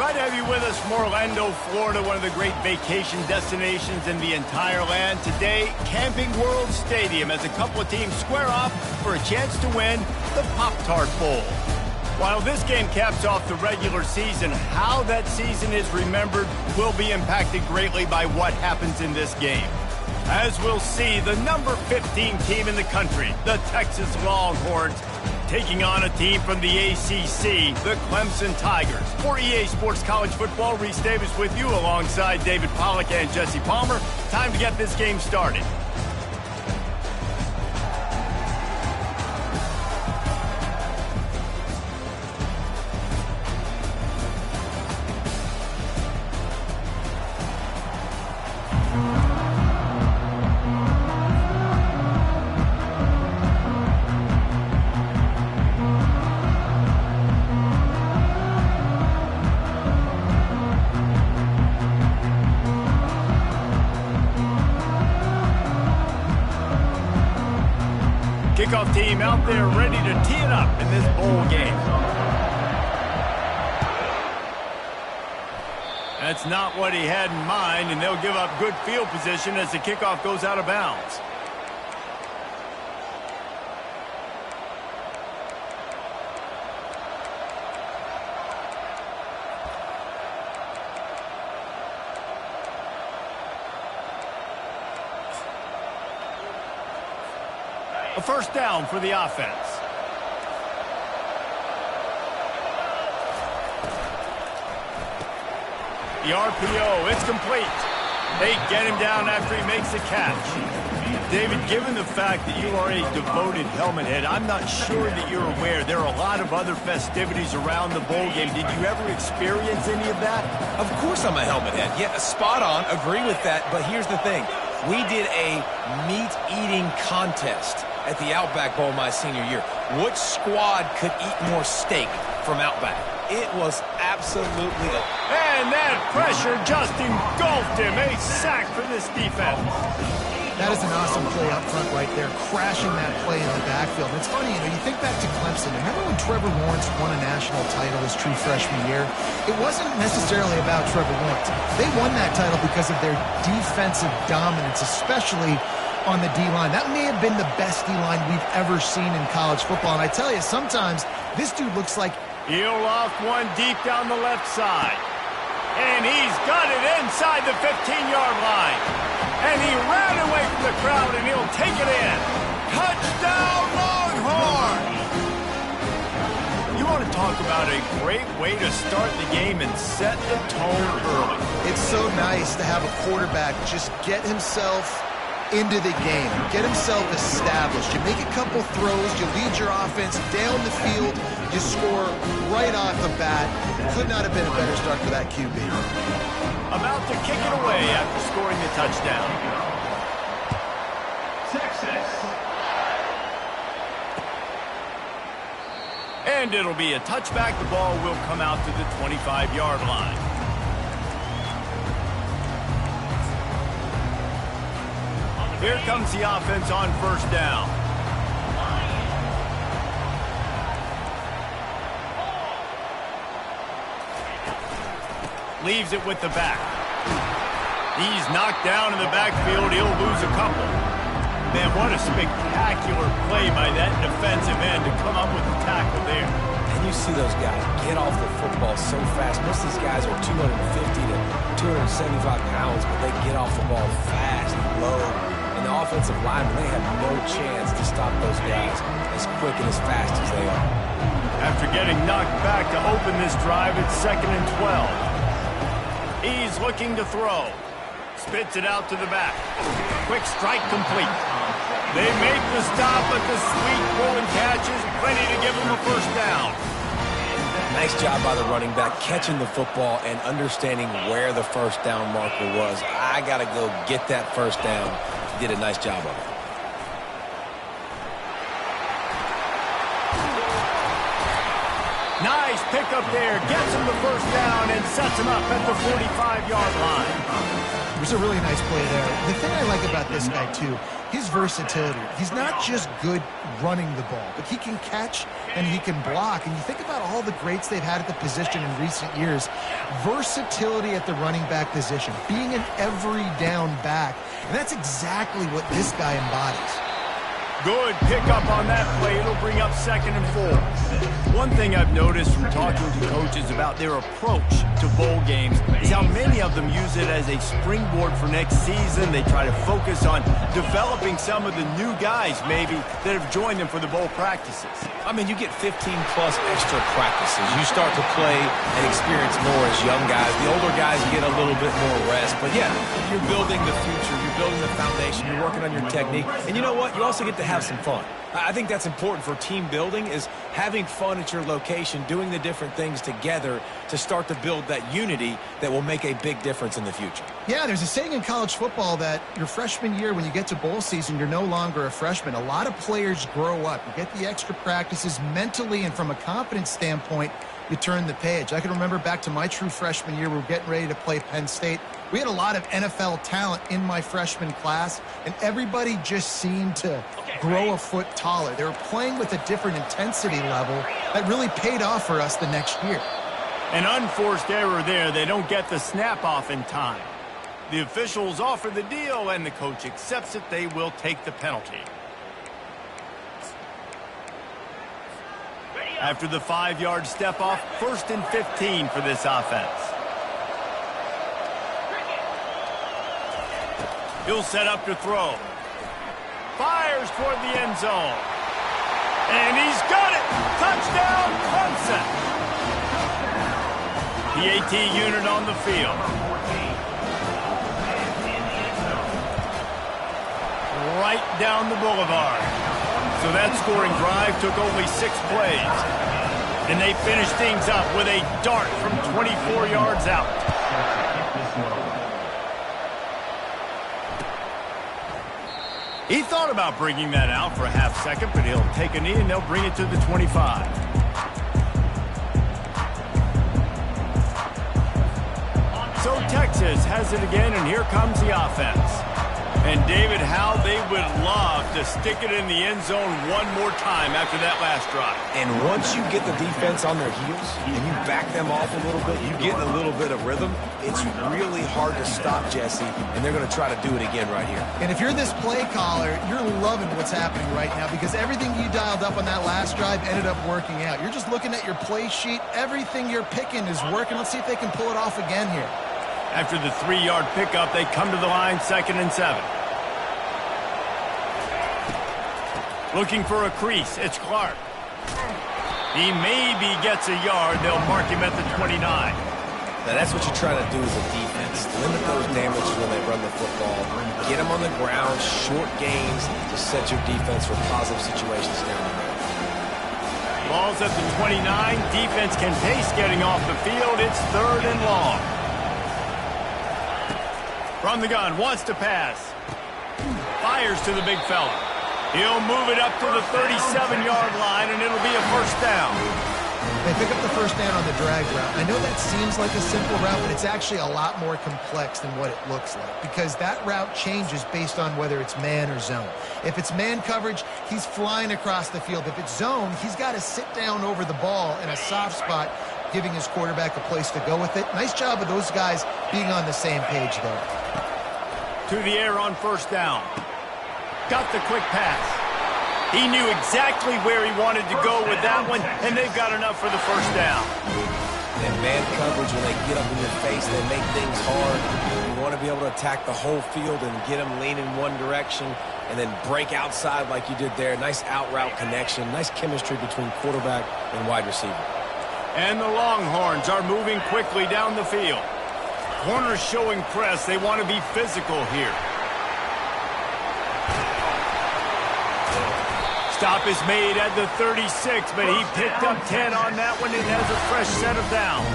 Glad to have you with us from Orlando, Florida, one of the great vacation destinations in the entire land. Today, Camping World Stadium as a couple of teams square off for a chance to win the Pop-Tart Bowl. While this game caps off the regular season, how that season is remembered will be impacted greatly by what happens in this game. As we'll see, the number 15 team in the country, the Texas Longhorns, taking on a team from the ACC, the Clemson Tigers. For EA Sports College Football, Reese Davis with you alongside David Pollack and Jesse Palmer. Time to get this game started. Kickoff team out there ready to tee it up in this bowl game. That's not what he had in mind, and they'll give up good field position as the kickoff goes out of bounds. A first down for the offense. The RPO, it's complete. They get him down after he makes the catch. David, given the fact that you are a devoted helmet head, I'm not sure that you're aware there are a lot of other festivities around the bowl game. Did you ever experience any of that? Of course I'm a helmet head. Yeah, spot on. Agree with that. But here's the thing. We did a meat-eating contest at the Outback Bowl my senior year. Which squad could eat more steak from Outback? It was absolutely... And that pressure just engulfed him. A sack for this defense. That is an awesome play up front right there, crashing that play in the backfield. And it's funny, you think back to Clemson. Remember when Trevor Lawrence won a national title his true freshman year? It wasn't necessarily about Trevor Lawrence. They won that title because of their defensive dominance, especially on the D-line. That may have been the best D-line we've ever seen in college football. And I tell you, sometimes this dude looks like... He'll loft one deep down the left side. And he's got it inside the 15-yard line. And he ran away from the crowd, and he'll take it in. Touchdown, Longhorns! You want to talk about a great way to start the game and set the tone early. It's so nice to have a quarterback just get himself into the game, get himself established. You make a couple throws, you lead your offense down the field, you score right off the bat. Could not have been a better start for that QB. About to kick it away after scoring the touchdown. Texas. And it'll be a touchback. The ball will come out to the 25-yard line. Here comes the offense on first down. Leaves it with the back. He's knocked down in the backfield. He'll lose a couple. Man, what a spectacular play by that defensive end to come up with the tackle there. And you see those guys get off the football so fast. Most of these guys are 250 to 275 pounds, but they get off the ball fast, low. And the offensive linemen, they have no chance to stop those guys as quick and as fast as they are. After getting knocked back to open this drive, it's 2nd and 12. He's looking to throw. Spits it out to the back. Quick strike complete. They make the stop, but the sweet pull and catch is plenty to give them a first down. Nice job by the running back, catching the football and understanding where the first down marker was. I got to go get that first down. He did a nice job of it. Nice pickup there. Gets him the first down and sets him up at the 45-yard line. It was a really nice play there. The thing I like about this guy, too, his versatility. He's not just good running the ball, but he can catch and he can block. And you think about all the greats they've had at the position in recent years. Versatility at the running back position, being an every down back. And that's exactly what this guy embodies. Good pickup on that play. It'll bring up 2nd and 4. One thing I've noticed from talking to coaches about their approach to bowl games is how many of them use it as a springboard for next season. They try to focus on developing some of the new guys, maybe, that have joined them for the bowl practices. I mean, you get 15-plus extra practices. You start to play and experience more as young guys. The older guys get a little bit more rest. But, yeah, you're building the future. You're building the foundation. You're working on your technique. And you know what? You also get to have some fun. I think that's important for team building, is having fun at your location, doing the different things together to start to build that unity that will make a big difference in the future. Yeah, there's a saying in college football that your freshman year, when you get to bowl season, you're no longer a freshman. A lot of players grow up. You get the extra practices mentally, and from a confidence standpoint, you turn the page. I can remember back to my true freshman year, we were getting ready to play Penn State. We had a lot of NFL talent in my freshman class, and everybody just seemed to grow a foot taller. They were playing with a different intensity level that really paid off for us the next year. An unforced error there. They don't get the snap off in time. The officials offer the deal, and the coach accepts it. They will take the penalty. After the 5-yard step off, 1st and 15 for this offense. He'll set up to throw. Fires toward the end zone. And he's got it! Touchdown, Clemson! The AT unit on the field. Right down the boulevard. So that scoring drive took only 6 plays. And they finished things up with a dart from 24 yards out. He thought about bringing that out for a half second, but he'll take a knee and they'll bring it to the 25. So Texas has it again, and here comes the offense. And David, how they would love to stick it in the end zone one more time after that last drive. And once you get the defense on their heels and you back them off a little bit, you get a little bit of rhythm, it's really hard to stop, Jesse, and they're going to try to do it again right here. And if you're this play caller, you're loving what's happening right now, because everything you dialed up on that last drive ended up working out. You're just looking at your play sheet. Everything you're picking is working. Let's see if they can pull it off again here. After the 3-yard pickup, they come to the line, 2nd and 7. Looking for a crease, it's Clark. He maybe gets a yard. They'll mark him at the 29. Now that's what you try to do as a defense. Limit those damages when they run the football. Get them on the ground, short gains to set your defense for positive situations down the road. Ball's at the 29. Defense can pace getting off the field. It's 3rd and long. From the gun, wants to pass. Fires to the big fella. He'll move it up to the 37-yard line, and it'll be a 1st down. They pick up the 1st down on the drag route. I know that seems like a simple route, but it's actually a lot more complex than what it looks like, because that route changes based on whether it's man or zone. If it's man coverage, he's flying across the field. If it's zone, he's got to sit down over the ball in a soft spot, giving his quarterback a place to go with it. Nice job of those guys being on the same page there. To the air on 1st down. Got the quick pass. He knew exactly where he wanted to go with that one, and they've got enough for the 1st down. And man coverage, when they get up in your face, they make things hard. You want to be able to attack the whole field and get them leaning one direction and then break outside like you did there. Nice out-route connection, nice chemistry between quarterback and wide receiver. And the Longhorns are moving quickly down the field. Corners showing press. They want to be physical here. Stop is made at the 36, but he picked up 10 on that one and has a fresh set of downs.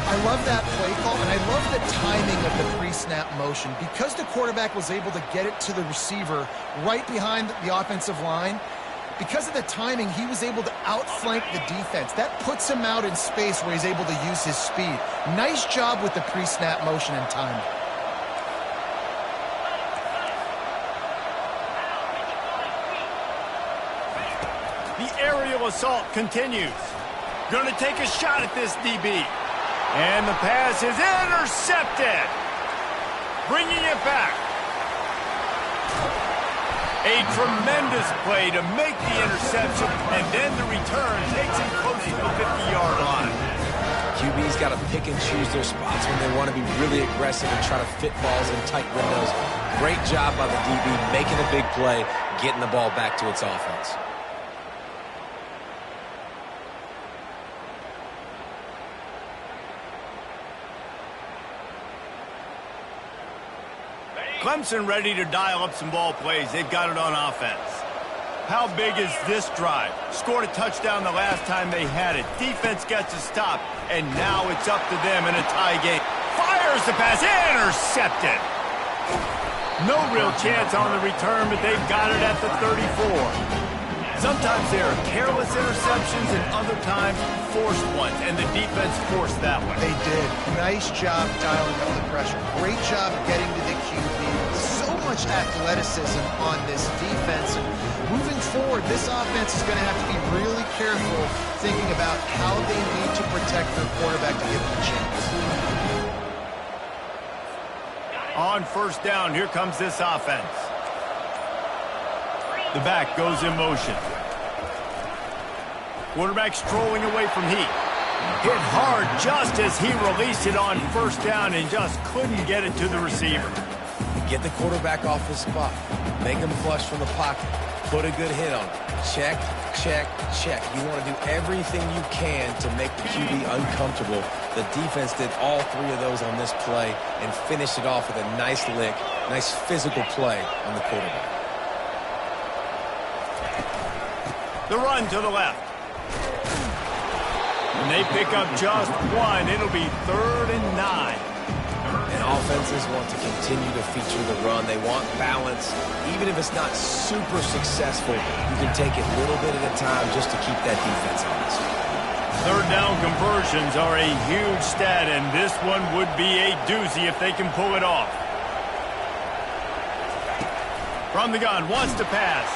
I love that play call, and I love the timing of the pre-snap motion. Because the quarterback was able to get it to the receiver right behind the offensive line, because of the timing, he was able to outflank the defense. That puts him out in space where he's able to use his speed. Nice job with the pre-snap motion and timing. The aerial assault continues. Going to take a shot at this DB. And the pass is intercepted. Bringing it back. A tremendous play to make the interception, and then the return takes him close to the 50-yard line. QB's got to pick and choose their spots when they want to be really aggressive and try to fit balls in tight windows. Great job by the DB making a big play, getting the ball back to its offense. Clemson ready to dial up some ball plays. They've got it on offense. How big is this drive? Scored a touchdown the last time they had it. Defense gets a stop, and now it's up to them in a tie game. Fires the pass, intercepted. No real chance on the return, but they've got it at the 34. Sometimes there are careless interceptions, and other times forced ones, and the defense forced that one. They did. Nice job dialing up the pressure. Great job getting to the QB. So much athleticism on this defense. And moving forward, this offense is going to have to be really careful thinking about how they need to protect their quarterback to give them a chance. On first down, here comes this offense. The back goes in motion. Quarterback strolling away from heat. Hit hard just as he released it on first down and just couldn't get it to the receiver. Get the quarterback off his spot. Make him flush from the pocket. Put a good hit on him. Check, check, check. You want to do everything you can to make the QB uncomfortable. The defense did all three of those on this play and finished it off with a nice lick, nice physical play on the quarterback. The run to the left. And they pick up just one. It'll be 3rd and 9. And offenses want to continue to feature the run. They want balance. Even if it's not super successful, you can take it little bit at a time just to keep that defense honest. 3rd down conversions are a huge stat, and this one would be a doozy if they can pull it off. From the gun, wants to pass.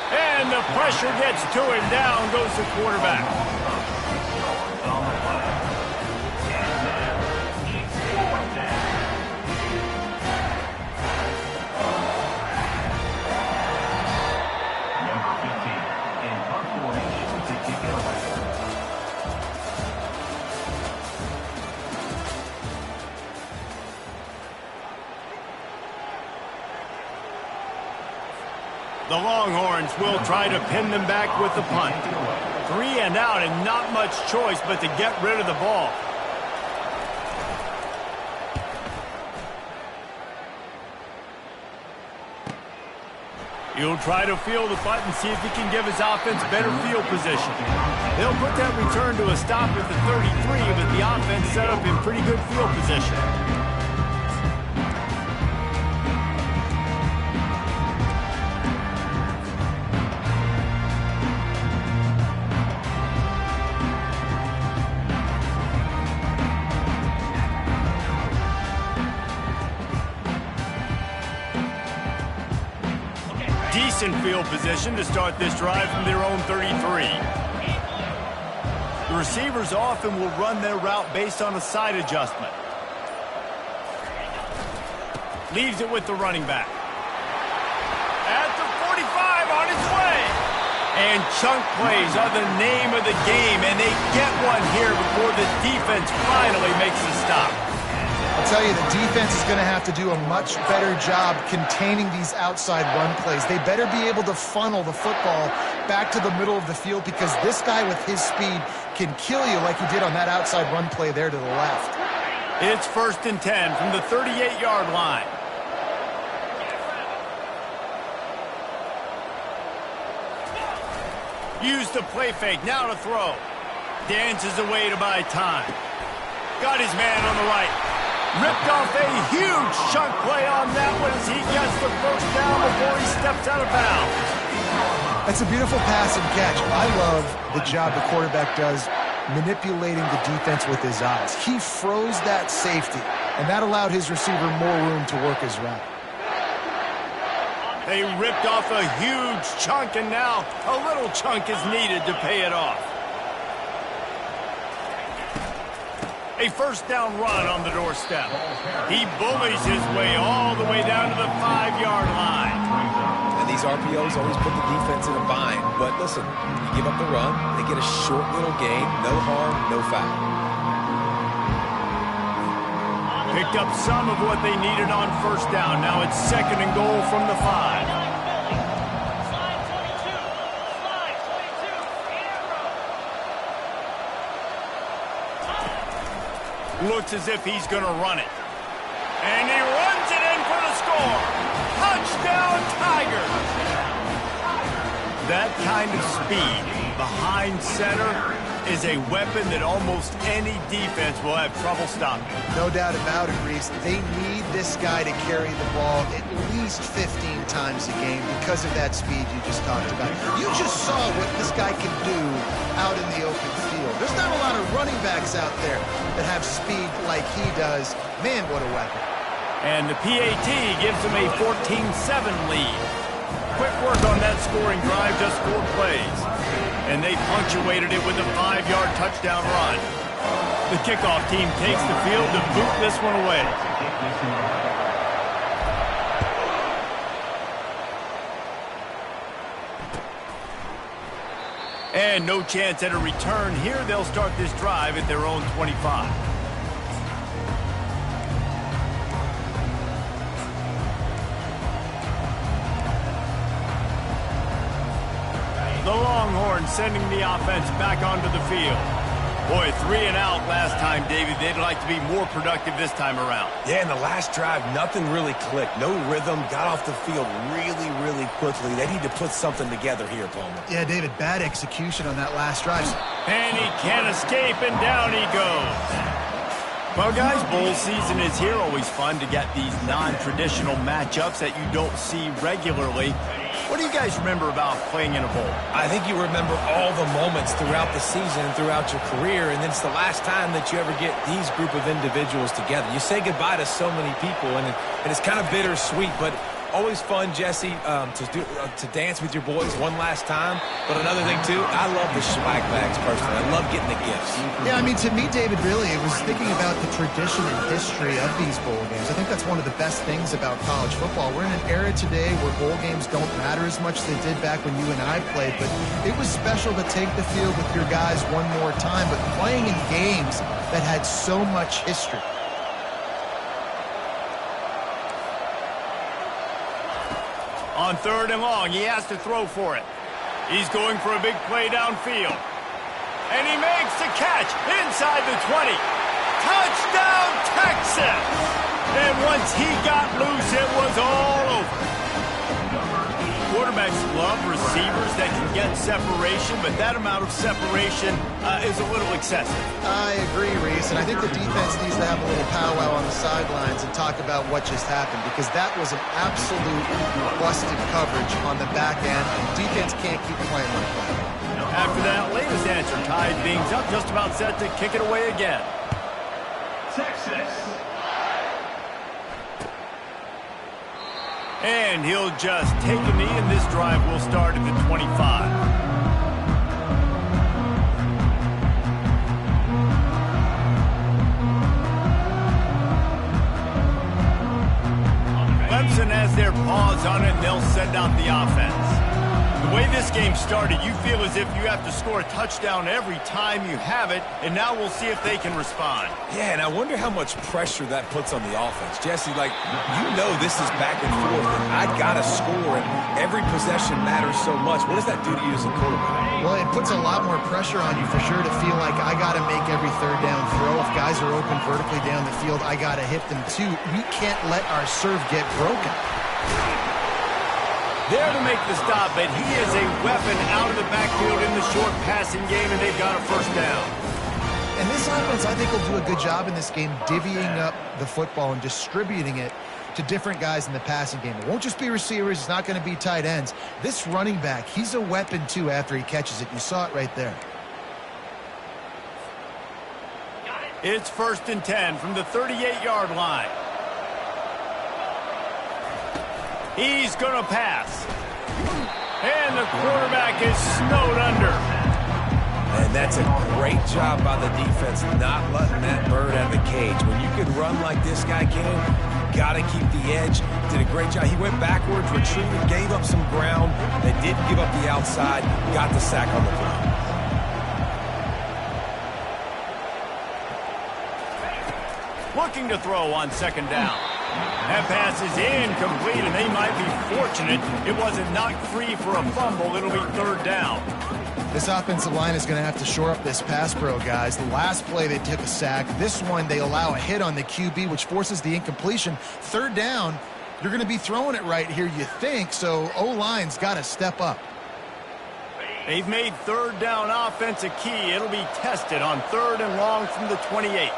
And the pressure gets to him. Down goes the quarterback. The Longhorns will try to pin them back with the punt. 3 and out and not much choice but to get rid of the ball. He'll try to field the punt and see if he can give his offense better field position. They'll put that return to a stop at the 33, but the offense set up in pretty good field position. Decent field position to start this drive from their own 33. The receivers often will run their route based on a side adjustment. Leaves it with the running back. At the 45, on its way. And chunk plays are the name of the game, and they get one here before the defense finally makes the stop. I'll tell you, the defense is going to have to do a much better job containing these outside run plays. They better be able to funnel the football back to the middle of the field, because this guy with his speed can kill you like he did on that outside run play there to the left. It's 1st and 10 from the 38-yard line. Use the play fake, now to throw. Dances away to buy time. Got his man on the right. Ripped off a huge chunk play on that one as he gets the first down before he steps out of bounds. That's a beautiful pass and catch. I love the job the quarterback does manipulating the defense with his eyes. He froze that safety, and that allowed his receiver more room to work his route. They ripped off a huge chunk, and now a little chunk is needed to pay it off. A first down run on the doorstep. He bullies his way all the way down to the 5-yard line. And these RPOs always put the defense in a bind. But listen, you give up the run, they get a short little gain, no harm, no foul. Picked up some of what they needed on first down. Now it's 2nd and goal from the 5. Looks as if he's going to run it. And he runs it in for the score. Touchdown, Tigers! That kind of speed behind center is a weapon that almost any defense will have trouble stopping. No doubt about it, Reese. They need this guy to carry the ball at least 15 times a game because of that speed you just talked about. You just saw what this guy can do out in the open field. There's not a lot of running backs out there that have speed like he does. Man, what a weapon. And the PAT gives him a 14-7 lead. Quick work on that scoring drive, just 4 plays. And they punctuated it with a 5-yard touchdown run. The kickoff team takes the field to boot this one away. And no chance at a return here. They'll start this drive at their own 25. The Longhorns sending the offense back onto the field. Boy, 3 and out last time, David. They'd like to be more productive this time around. Yeah, in the last drive, nothing really clicked. No rhythm, got off the field really, really quickly. They need to put something together here, Pullman. Yeah, David, bad execution on that last drive. And he can't escape, and down he goes. Well, guys, bowl season is here. Always fun to get these non-traditional matchups that you don't see regularly. What do you guys remember about playing in a bowl? I think you remember all the moments throughout the season and throughout your career, and it's the last time that you ever get these group of individuals together. You say goodbye to so many people, and it's kind of bittersweet, but always fun, Jesse, to dance with your boys one last time. But another thing, too, I love the swag bags, personally. I love getting the gifts. Yeah, I mean, to me, David, really, it was thinking about the tradition and history of these bowl games. I think that's one of the best things about college football. We're in an era today where bowl games don't matter as much as they did back when you and I played, but it was special to take the field with your guys one more time, but playing in games that had so much history. On 3rd and long, he has to throw for it. He's going for a big play downfield. And he makes the catch inside the 20. Touchdown, Texas! And once he got loose, it was all over. Quarterbacks love receivers that can get separation, but that amount of separation is a little excessive. I agree, Reese, and I think the defense needs to have a little powwow on the sidelines and talk about what just happened, because that was an absolute busted coverage on the back end, and defense can't keep playing like that. After that latest answer, Tide being up, just about set to kick it away again. Texas. And he'll just take a knee, and this drive will start at the 25. Clemson has their paws on it, and they'll send out the offense. The way this game started, you feel as if you have to score a touchdown every time you have it, and now we'll see if they can respond. Yeah, and I wonder how much pressure that puts on the offense. Jesse, like, you know this is back and forth, and I got to score, and every possession matters so much. What does that do to you as a quarterback? Well, it puts a lot more pressure on you for sure to feel like I got to make every 3rd down throw. If guys are open vertically down the field, I got to hit them too. We can't let our serve get broken. There to make the stop, but he is a weapon out of the backfield in the short passing game, and they've got a first down. And this offense, I think, will do a good job in this game divvying up the football and distributing it to different guys in the passing game. It won't just be receivers. It's not going to be tight ends. This running back, he's a weapon, too, after he catches it. You saw it right there. It's 1st and 10 from the 38-yard line. He's going to pass. And the quarterback is snowed under. And that's a great job by the defense, not letting that bird out of the cage. When you can run like this guy can, you got to keep the edge. Did a great job. He went backwards, retreated, gave up some ground. They didn't give up the outside, got the sack on the ground. Looking to throw on second down. That pass is incomplete, and they might be fortunate it wasn't knocked free for a fumble. It'll be third down. This offensive line is going to have to shore up this pass pro, guys. The last play they took a sack. This one they allow a hit on the QB, which forces the incompletion. Third down, you're going to be throwing it right here, you think, so O-line's got to step up. They've made third down offense a key. It'll be tested on third and long from the 28.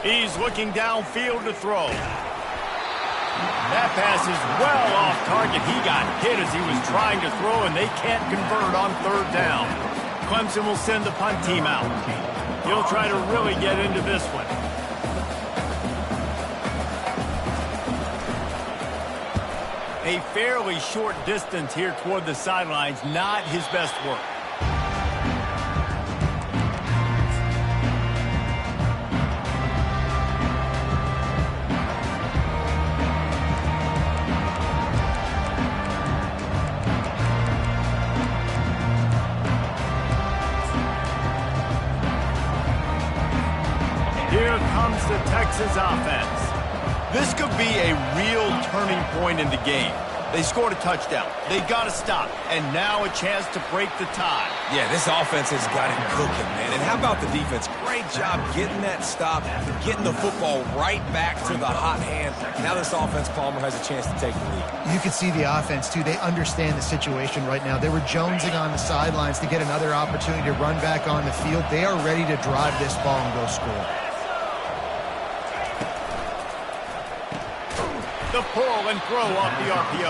He's looking downfield to throw. That pass is well off target. He got hit as he was trying to throw, and they can't convert on third down. Clemson will send the punt team out. He'll try to really get into this one. A fairly short distance here toward the sidelines, not his best work. Here comes the Texas offense. This could be a real turning point in the game. They scored a touchdown. They got to stop. And now a chance to break the tie. Yeah, this offense has got it cooking, man. And how about the defense? Great job getting that stop, getting the football right back to the hot hand. Now this offense, Palmer, has a chance to take the lead. You can see the offense, too. They understand the situation right now. They were jonesing on the sidelines to get another opportunity to run back on the field. They are ready to drive this ball and go score. The pull and throw off the RPO.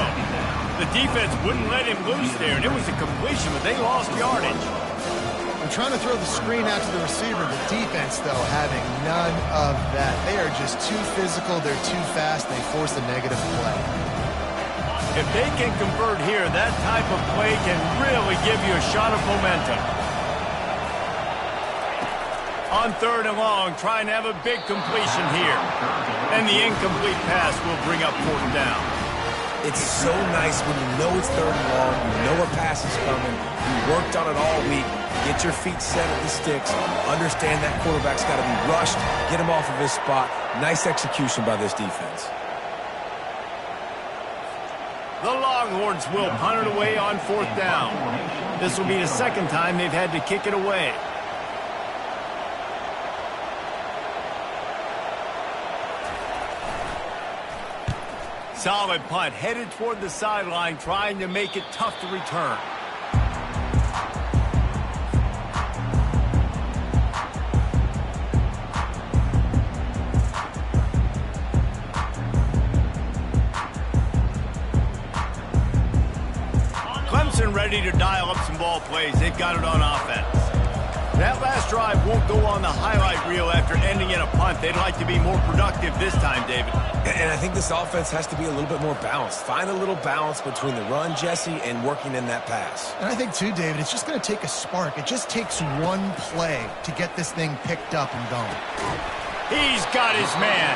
The defense wouldn't let him loose there, and it was a completion, but they lost yardage. I'm trying to throw the screen out to the receiver. The defense, though, having none of that. They are just too physical. They're too fast. They force a negative play. If they can convert here, that type of play can really give you a shot of momentum. On third and long, trying to have a big completion here. And the incomplete pass will bring up fourth down. It's so nice when you know it's third and long, you know a pass is coming, you worked on it all week, get your feet set at the sticks, understand that quarterback's got to be rushed, get him off of his spot. Nice execution by this defense. The Longhorns will punt it away on fourth down. This will be the second time they've had to kick it away. Solid punt, headed toward the sideline, trying to make it tough to return. Clemson ready to dial up some ball plays. They've got it on offense. That last drive won't go on the highlight reel after ending in a punt. They'd like to be more productive this time, David. And I think this offense has to be a little bit more balanced. Find a little balance between the run, Jesse, and working in that pass. And I think, too, David, it's just going to take a spark. It just takes one play to get this thing picked up and going. He's got his man.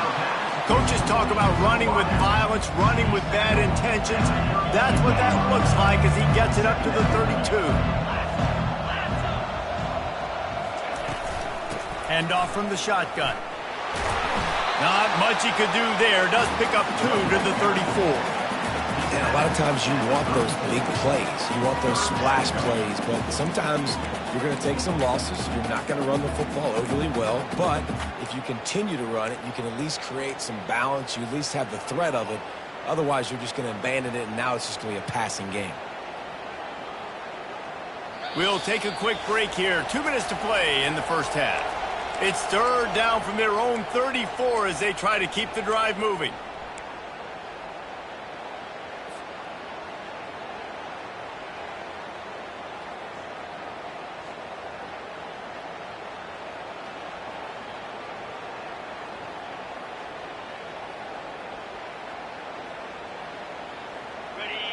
Coaches talk about running with violence, running with bad intentions. That's what that looks like as he gets it up to the 32. Handoff from the shotgun. Not much he could do there. Does pick up 2 to the 34. And a lot of times you want those big plays. You want those splash plays. But sometimes you're going to take some losses. You're not going to run the football overly well. But if you continue to run it, you can at least create some balance. You at least have the threat of it. Otherwise, you're just going to abandon it, and now it's just going to be a passing game. We'll take a quick break here. 2 minutes to play in the first half. It's third down from their own 34 as they try to keep the drive moving.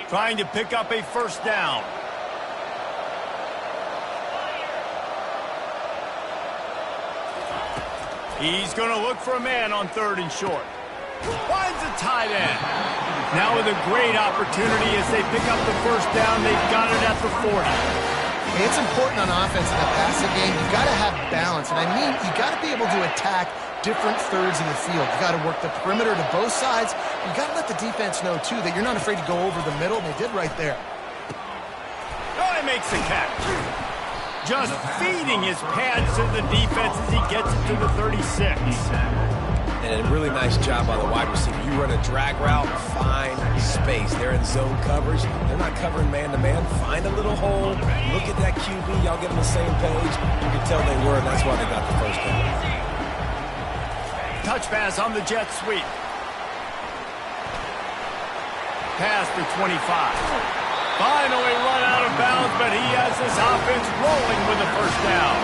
trying to pick up a first down. He's going to look for a man on 3rd and short. Finds a tight end. Now with a great opportunity as they pick up the first down. They've got it at the 40. It's important on offense in the passing game. You got to have balance, and I mean you got to be able to attack different thirds of the field. You got to work the perimeter to both sides. You got to let the defense know too that you're not afraid to go over the middle, and they did right there. Oh, he makes the catch. Just feeding his pads to the defense as he gets it to the 36. And a really nice job by the wide receiver. You run a drag route, find space. They're in zone coverage. They're not covering man-to-man. Find a little hole. Look at that QB. Y'all get on the same page. You can tell they were, and that's why they got the first down. Touch pass on the jet sweep. Pass to 25. Finally run out of bounds, but he has this offense rolling with the first down.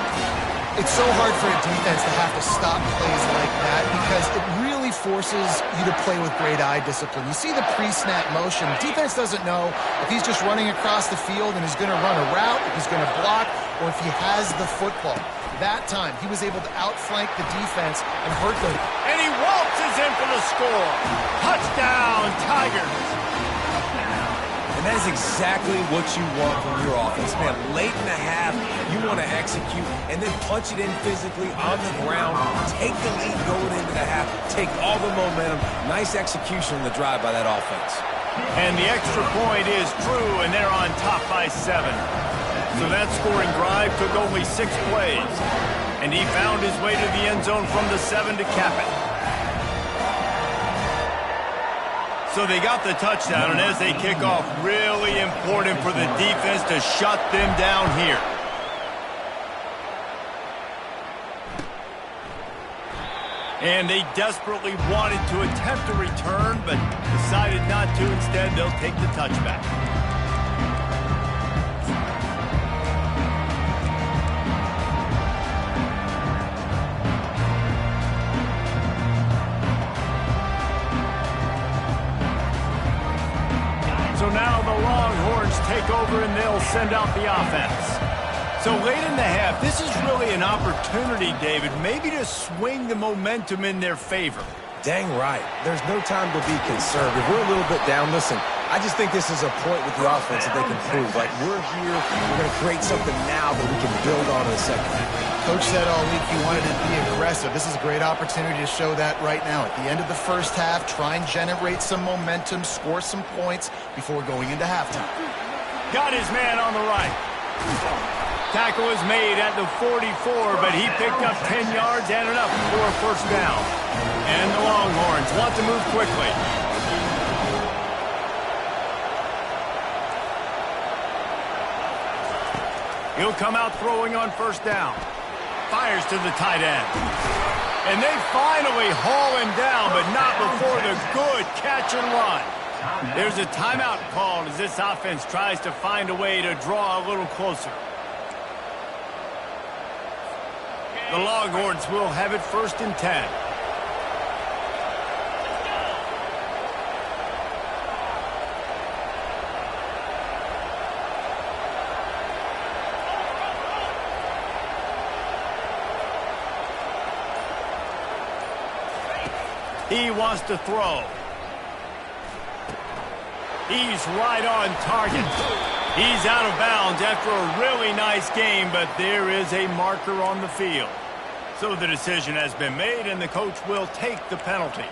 It's so hard for a defense to have to stop plays like that because it really forces you to play with great eye discipline. You see the pre-snap motion. Defense doesn't know if he's just running across the field and he's going to run a route, if he's going to block, or if he has the football. That time, he was able to outflank the defense and hurt them. And he waltzes in for the score. Touchdown, Tigers. And that is exactly what you want from your offense. Man, late in the half, you want to execute and then punch it in physically on the ground. Take the lead going into the half. Take all the momentum. Nice execution on the drive by that offense. And the extra point is true, and they're on top by 7. So that scoring drive took only 6 plays. And he found his way to the end zone from the 7 to cap it. So they got the touchdown, and as they kick off, really important for the defense to shut them down here. And they desperately wanted to attempt a return, but decided not to. Instead, they'll take the touchback. So now the Longhorns take over and they'll send out the offense. So late in the half, this is really an opportunity, David, maybe to swing the momentum in their favor. Dang right. There's no time to be conservative. We're a little bit down. Listen, I just think this is a point with the offense that they can prove. Like, we're here, we're going to create something now that we can build on in a second. Coach said all week he wanted to be aggressive. This is a great opportunity to show that right now. At the end of the first half, try and generate some momentum, score some points before going into halftime. Got his man on the right. Tackle is made at the 44, but he picked up 10 yards and enough for a first down. And the Longhorns want to move quickly. He'll come out throwing on first down. Fires to the tight end. And they finally haul him down, but not before the good catch and run. There's a timeout called as this offense tries to find a way to draw a little closer. The Longhorns will have it 1st and 10. He wants to throw. He's right on target. He's out of bounds after a really nice game, but there is a marker on the field. So the decision has been made, and the coach will take the penalty.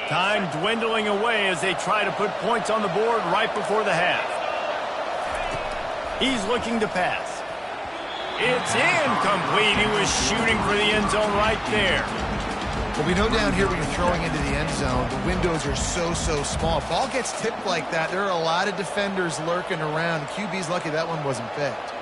Time dwindling away as they try to put points on the board right before the half. He's looking to pass. It's incomplete. He was shooting for the end zone right there. Well, we know down here when you're throwing into the end zone, the windows are so small. Ball gets tipped like that, there are a lot of defenders lurking around. The QB's lucky that one wasn't picked.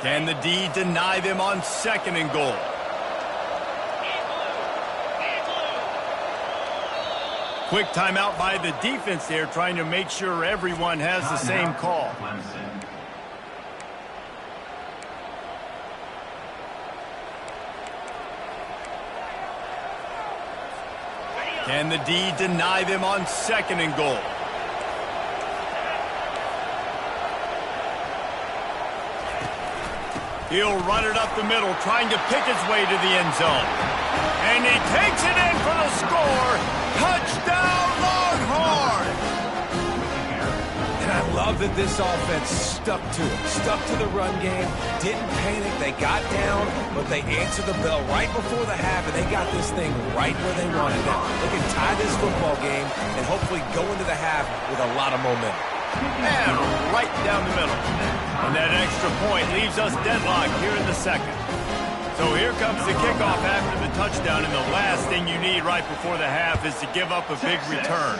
Can the D deny them on 2nd and goal? Quick timeout by the defense there, trying to make sure everyone has the same call. Can the D deny them on 2nd and goal? He'll run it up the middle, trying to pick his way to the end zone. And he takes it in for the score. Touchdown, Longhorns! And I love that this offense stuck to it, stuck to the run game, didn't panic. They got down, but they answered the bell right before the half, and they got this thing right where they wanted it. They can tie this football game and hopefully go into the half with a lot of momentum. And right down the middle. And that extra point leaves us deadlocked here in the 2nd. So here comes the kickoff after the touchdown, and the last thing you need right before the half is to give up a big return.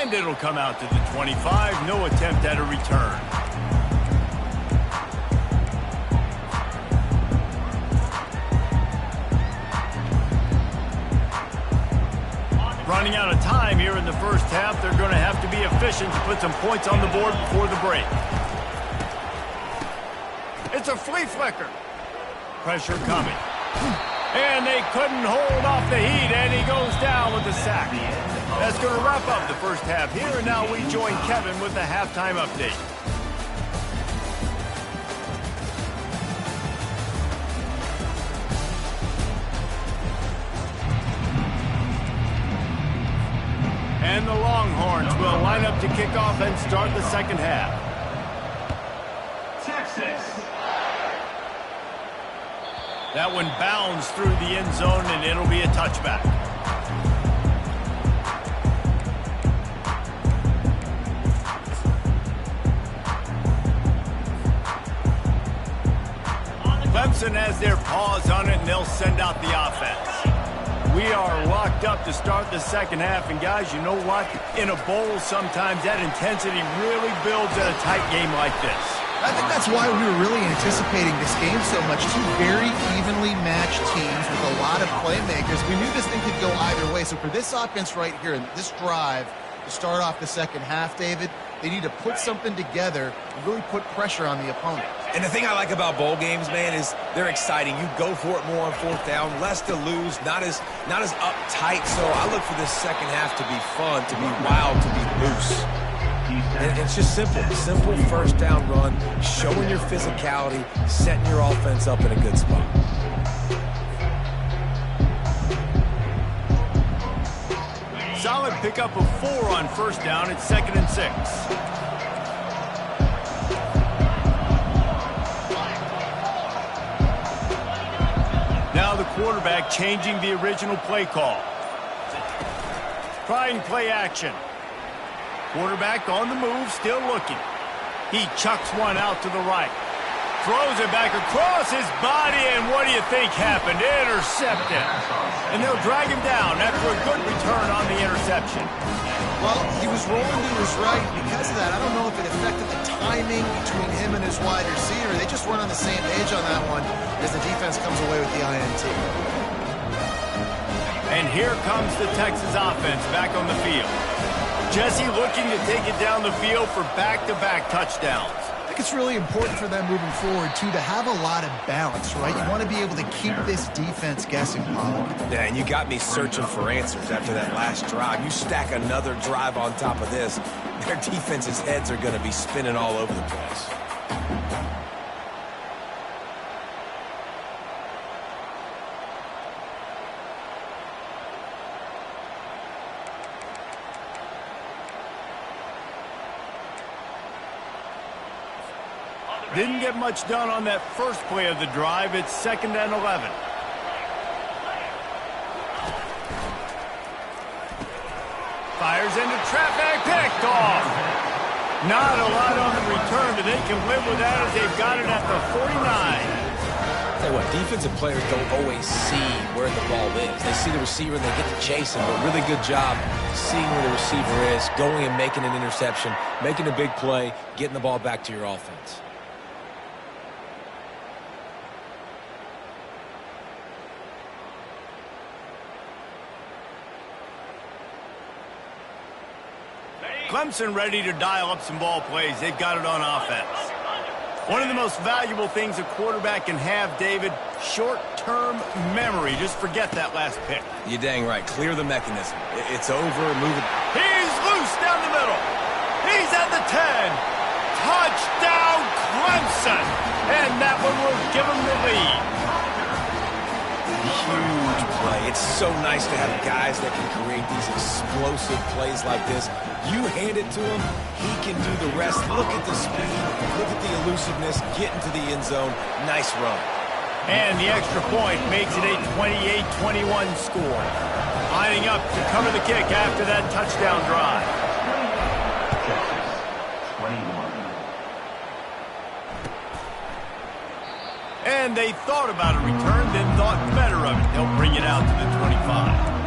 And it'll come out to the 25. No attempt at a return. Running out of time here in the first half. They're going to have to be efficient to put some points on the board before the break. It's a flea flicker. Pressure coming. And they couldn't hold off the heat, and he goes down with the sack. That's going to wrap up the first half here, and now we join Kevin with the halftime update. And the Longhorns will line up to kick off and start the second half. Texas. That one bounds through the end zone, and it'll be a touchback. Clemson has their paws on it, and they'll send out the offense. We are locked up to start the second half, and guys, you know what? In a bowl, sometimes that intensity really builds in a tight game like this. I think that's why we were really anticipating this game so much. Two very evenly matched teams with a lot of playmakers. We knew this thing could go either way. So for this offense right here, this drive, to start off the second half, David, they need to put something together and really put pressure on the opponent. And the thing I like about bowl games, man, is they're exciting. You go for it more on 4th down, less to lose, not as uptight. So I look for this second half to be fun, to be wild, to be loose. And it's just simple first down run, showing your physicality, setting your offense up in a good spot. Solid pickup of 4 on first down. It's 2nd and 6. Now the quarterback changing the original play call. Trying play action. Quarterback on the move, still looking. He chucks one out to the right. Throws it back across his body, and what do you think happened? Intercepted. And they'll drag him down after a good return on the interception. Well, he was rolling to his right. Because of that, I don't know if it affected the timing between him and his wide receiver. They just weren't on the same page on that one as the defense comes away with the INT. And here comes the Texas offense back on the field. Jesse looking to take it down the field for back-to-back touchdowns. I think it's really important for them moving forward, too, to have a lot of balance, right? You want to be able to keep this defense guessing, Paulo. Yeah, and you got me searching for answers after that last drive. You stack another drive on top of this, their defense's heads are going to be spinning all over the place. Didn't get much done on that first play of the drive. It's 2nd and 11. Fires into traffic, picked off. Not a lot on the return, but they can live with that as they've got it at the 49. Tell you what, defensive players don't always see where the ball is. They see the receiver and they get to chase him. But really good job seeing where the receiver is, going and making an interception, making a big play, getting the ball back to your offense. Clemson ready to dial up some ball plays. They've got it on offense. One of the most valuable things a quarterback can have, David, short-term memory. Just forget that last pick. You're dang right. Clear the mechanism. It's over. Move it. He's loose down the middle. He's at the 10. Touchdown, Clemson. And that one will give him the lead. Huge play. It's so nice to have guys that can create these explosive plays like this. You hand it to him, he can do the rest. Look at the speed, look at the elusiveness, get into the end zone. Nice run. And the extra point makes it a 28-21 score. Lining up to cover the kick after that touchdown drive. And they thought about a return, then thought better of it. They'll bring it out to the 25.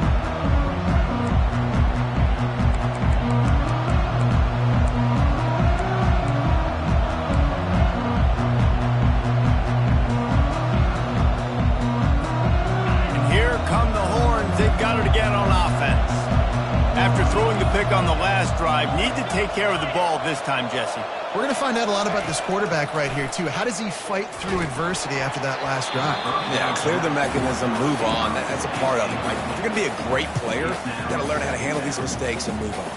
They've got it again on offense. After throwing the pick on the last drive, need to take care of the ball this time, Jesse. We're going to find out a lot about this quarterback right here, too. How does he fight through adversity after that last drive? Yeah, clear the mechanism, move on. That's a part of it, right? If you're going to be a great player, you've got to learn how to handle these mistakes and move on.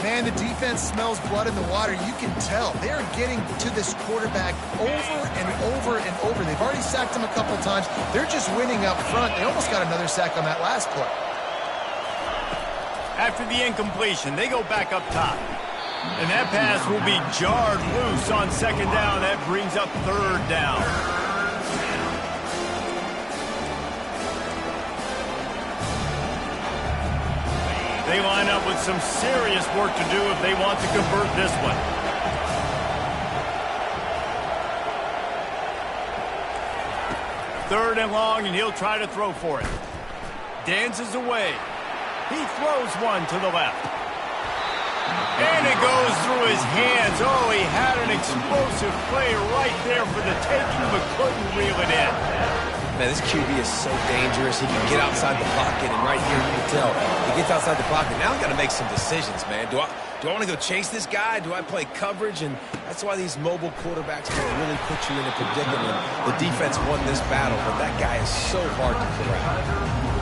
Man, the defense smells blood in the water. You can tell. They're getting to this quarterback over and over and over. They've already sacked him a couple times. They're just winning up front. They almost got another sack on that last play. After the incompletion, they go back up top. And that pass will be jarred loose on second down. That brings up third down. They line up with some serious work to do if they want to convert this one. Third and long, and he'll try to throw for it. Dances away. He throws one to the left. And it goes through his hands. Oh, he had an explosive play right there for the taking, but couldn't reel it in. Man, this QB is so dangerous. He can get outside the pocket, and right here you can tell he gets outside the pocket. Now I've got to make some decisions, man. Do I want to go chase this guy? Do I play coverage? And that's why these mobile quarterbacks can really put you in a predicament. The defense won this battle, but that guy is so hard to corral.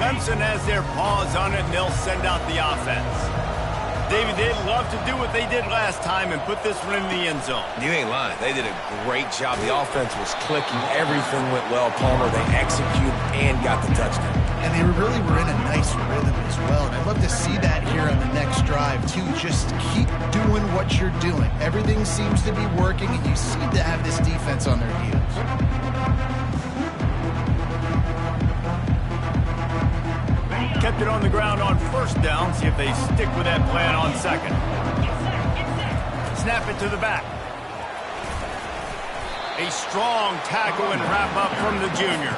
Clemson has their paws on it, and they'll send out the offense. David, they'd love to do what they did last time and put this one in the end zone. You ain't lying. They did a great job. The offense was clicking. Everything went well, Palmer. They executed and got the touchdown. And they really were in a nice rhythm as well. And I'd love to see that here on the next drive, too. Just keep doing what you're doing. Everything seems to be working, and you seem to have this defense on their heels. Kept it on the ground on first down. See if they stick with that plan on second. Snap it to the back. A strong tackle and wrap up from the junior.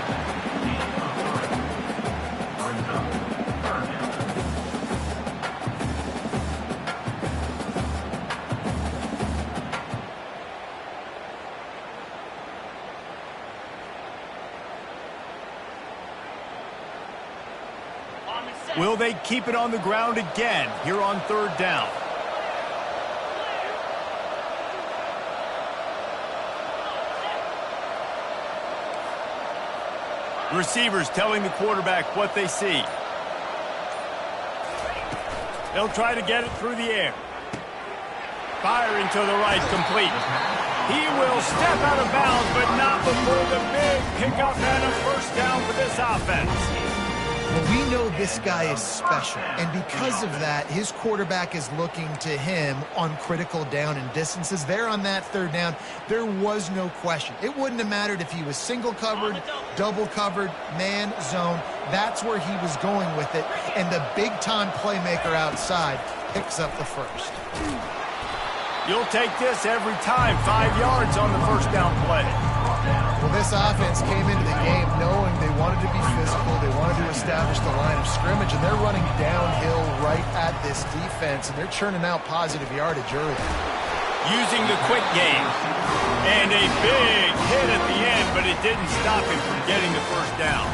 Will they keep it on the ground again here on third down? Receivers telling the quarterback what they see. They'll try to get it through the air. Firing to the right, complete. He will step out of bounds, but not before the big pickup and a first down for this offense. Well, we know this guy is special, and because of that, his quarterback is looking to him on critical down and distances. There on that third down, there was no question. It wouldn't have mattered if he was single covered, double covered, man, zone. That's where he was going with it, and the big-time playmaker outside picks up the first. You'll take this every time. 5 yards on the first down play. Well, this offense came into the game knowing they wanted to be physical, they wanted to establish the line of scrimmage, and they're running downhill right at this defense, and they're churning out positive yardage early. Using the quick game. And a big hit at the end, but it didn't stop him from getting the first down.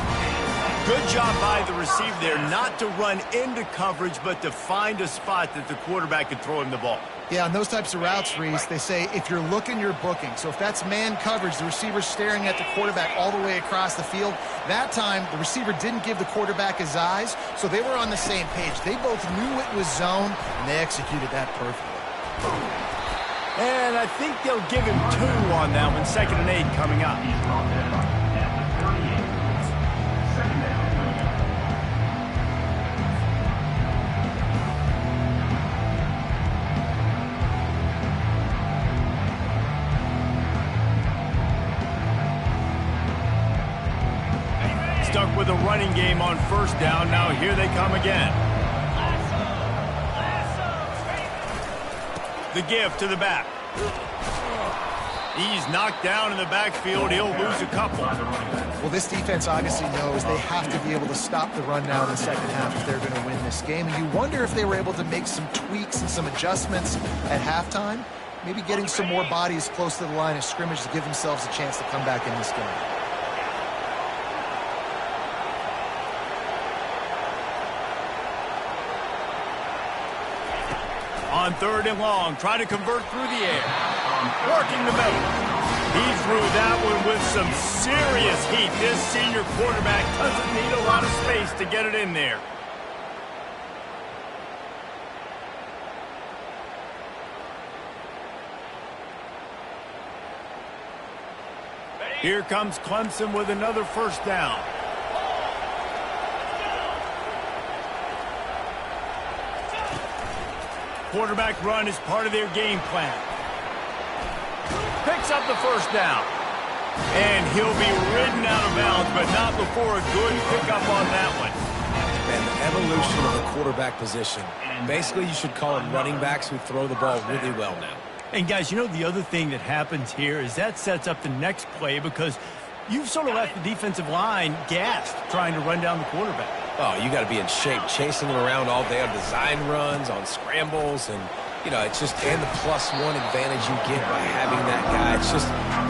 Good job by the receiver there not to run into coverage, but to find a spot that the quarterback could throw him the ball. Yeah, on those types of routes, Reese, they say if you're looking, you're booking. So if that's man coverage, the receiver's staring at the quarterback all the way across the field. That time, the receiver didn't give the quarterback his eyes, so they were on the same page. They both knew it was zone, and they executed that perfectly. And I think they'll give him 2 on that one. 2nd and 8 coming up. Stuck with a running game on first down. Now here they come again. The give to the back. He's knocked down in the backfield. He'll lose a couple. Well, this defense obviously knows they have to be able to stop the run now in the second half if they're going to win this game. And you wonder if they were able to make some tweaks and some adjustments at halftime. Maybe getting some more bodies close to the line of scrimmage to give themselves a chance to come back in this game. On 3rd and long, trying to convert through the air. Working the middle. He threw that one with some serious heat. This senior quarterback doesn't need a lot of space to get it in there. Here comes Clemson with another first down. Quarterback run is part of their game plan. Picks up the first down. And he'll be ridden out of bounds, but not before a good pickup on that one. And the evolution of the quarterback position. Basically, you should call them running backs who throw the ball really well now. And guys, you know the other thing that happens here is that sets up the next play because you've sort of left the defensive line gassed trying to run down the quarterback. Oh, you got to be in shape, chasing him around all day on design runs, on scrambles, and, you know, it's just, and the +1 advantage you get by having that guy.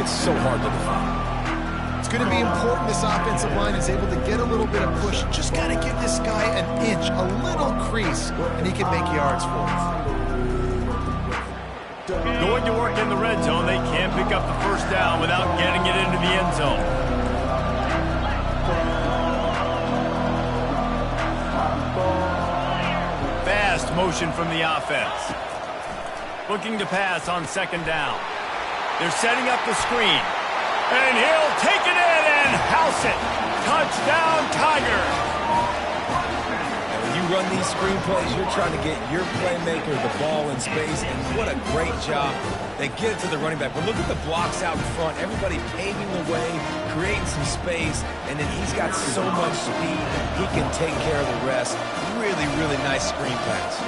It's so hard to defend. It's going to be important this offensive line is able to get a little bit of push. Just got to give this guy an inch, a little crease, and he can make yards for it. Going to work in the red zone. They can't pick up the first down without getting it into the end zone. Fast motion from the offense. Looking to pass on 2nd down. They're setting up the screen. And he'll take it in and house it. Touchdown, Tigers. And when you run these screen plays, you're trying to get your playmaker the ball in space, and what a great job. They get it to the running back. But look at the blocks out in front. Everybody paving the way, creating some space, and then he's got so much speed, he can take care of the rest. Really, really nice screen pass.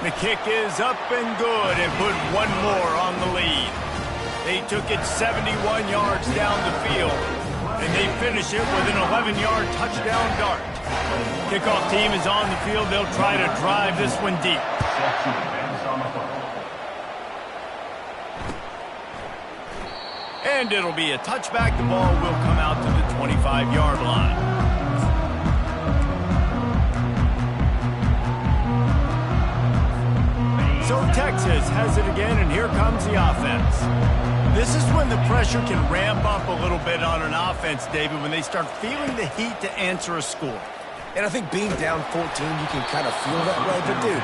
The kick is up and good and put one more on the lead. They took it 71 yards down the field, and they finish it with an 11-yard touchdown dart. Kickoff team is on the field. They'll try to drive this one deep. And it'll be a touchback. The ball will come out to the 25-yard line. So Texas has it again, and here comes the offense. This is when the pressure can ramp up a little bit on an offense, David, when they start feeling the heat to answer a score. And I think being down 14, you can kind of feel that way. But, dude,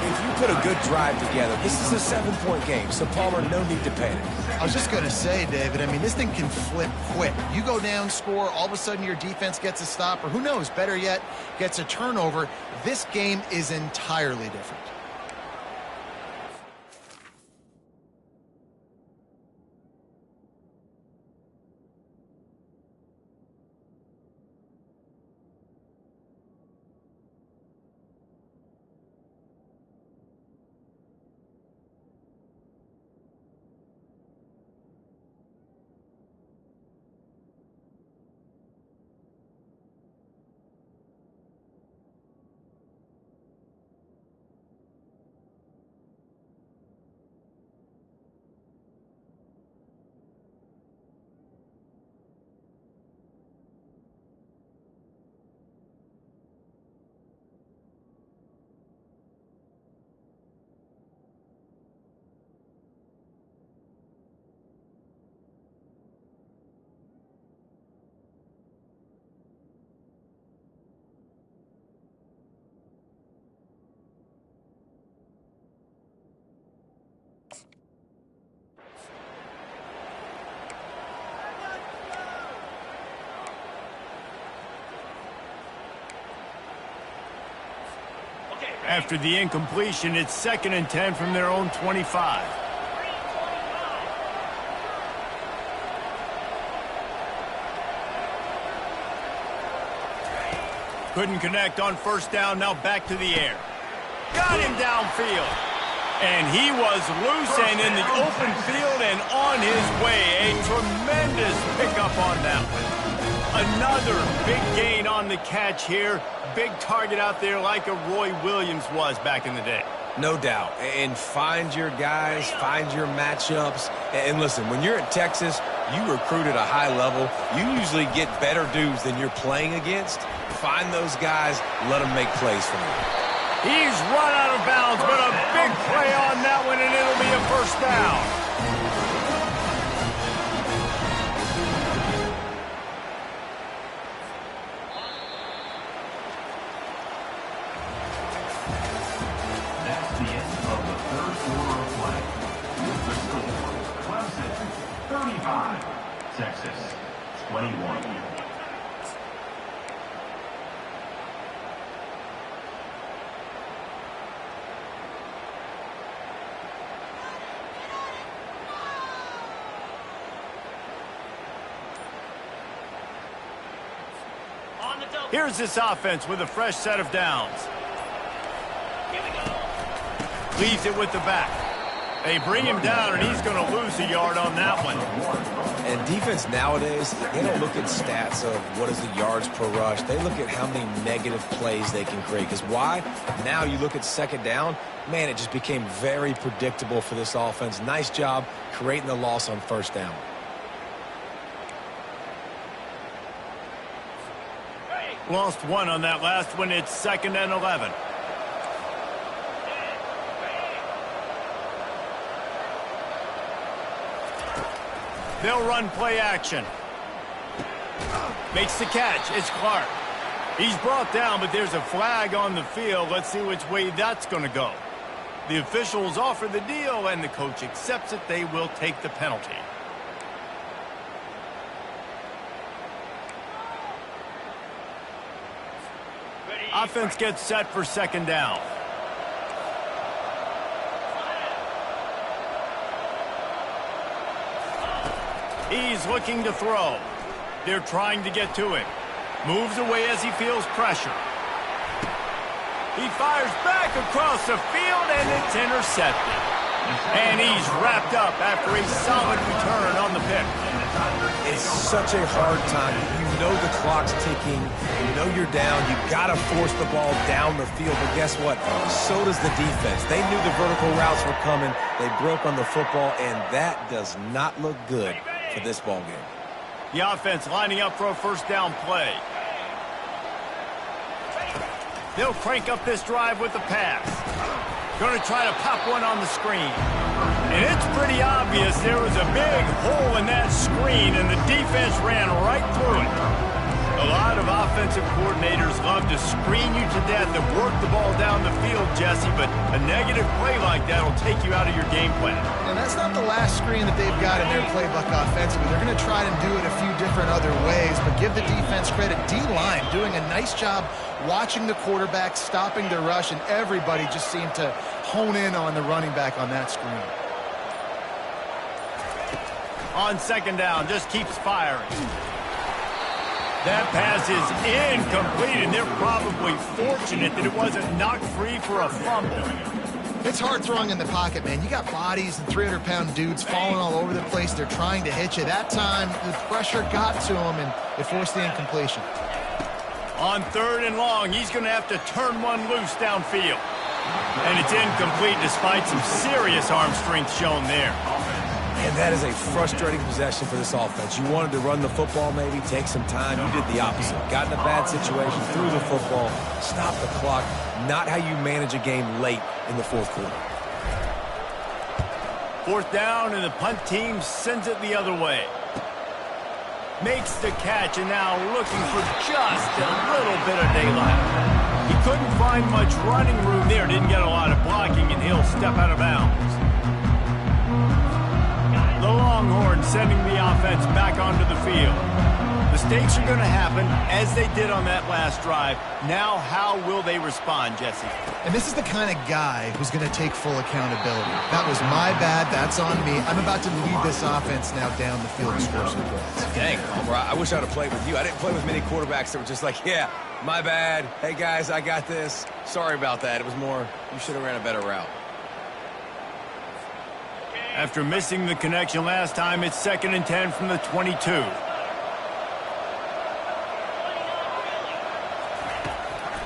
if you put a good drive together, this is a 7-point game. So, Palmer, no need to panic. I was just going to say, David, I mean, this thing can flip quick. You go down, score, all of a sudden your defense gets a stop, or who knows, better yet, gets a turnover. This game is entirely different. After the incompletion, it's 2nd and 10 from their own 25. Couldn't connect on 1st down, now back to the air. Got him downfield. And he was loose and in the open field and on his way. A tremendous pickup on that one. Another big gain on the catch here. Big target out there like a Roy Williams was back in the day. No doubt. And find your guys, find your matchups. And listen, when you're at Texas, you recruit at a high level. You usually get better dudes than you're playing against. Find those guys, let them make plays for you. He's run out of bounds, but a big play on that one, and it'll be a 1st down. That's the end of the 3rd quarter of play. With the score, Clemson 35, Texas 21. Here's this offense with a fresh set of downs. Leaves it with the back. They bring him down, and he's going to lose a yard on that one. And defense nowadays, they don't look at stats of what is the yards per rush. They look at how many negative plays they can create. Because why? Now you look at 2nd down, man, it just became very predictable for this offense. Nice job creating the loss on 1st down. Lost one on that last one. It's 2nd and 11. They'll run play action. Makes the catch. It's Clark. He's brought down, but there's a flag on the field. Let's see which way that's going to go. The officials offer the deal, and the coach accepts it. They will take the penalty. Offense gets set for 2nd down. He's looking to throw. They're trying to get to him. Moves away as he feels pressure. He fires back across the field, and it's intercepted. And he's wrapped up after a solid return on the pick. It's such a hard time. You know the clock's ticking. You know you're down. You've got to force the ball down the field. But guess what? So does the defense. They knew the vertical routes were coming. They broke on the football, and that does not look good for this ball game. The offense lining up for a 1st down play. They'll crank up this drive with the pass. Going to try to pop one on the screen. And it's pretty obvious there was a big hole in that screen, and the defense ran right through it. A lot of offensive coordinators love to screen you to death and work the ball down the field, Jesse, but a negative play like that will take you out of your game plan. And that's not the last screen that they've got in their playbook offensively. They're going to try and do it a few different other ways, but give the defense credit. D-line doing a nice job watching the quarterback, stopping the rush, and everybody just seemed to hone in on the running back on that screen. On 2nd down, just keeps firing. That pass is incomplete, and they're probably fortunate that it wasn't knocked free for a fumble. It's hard throwing in the pocket, man. You got bodies and 300-pound dudes falling all over the place. They're trying to hit you. That time, the pressure got to him, and it forced the incompletion. On 3rd and long, he's going to have to turn one loose downfield. And it's incomplete despite some serious arm strength shown there. And that is a frustrating possession for this offense. You wanted to run the football, maybe take some time. You did the opposite. Got in a bad situation, threw the football, stopped the clock. Not how you manage a game late in the 4th quarter. 4th down, and the punt team sends it the other way. Makes the catch, and now looking for just a little bit of daylight. He couldn't find much running room there. Didn't get a lot of blocking, and he'll step out of bounds. The Longhorns sending the offense back onto the field. Mistakes are going to happen, as they did on that last drive. Now, how will they respond, Jesse? And this is the kind of guy who's going to take full accountability. That was my bad. That's on me. I'm about to lead this offense now down the field and score some goals. Dang, Homer, I wish I would have played with you. I didn't play with many quarterbacks that were just like, yeah, my bad. Hey, guys, I got this. Sorry about that. It was more, you should have ran a better route. After missing the connection last time, it's 2nd and 10 from the 22.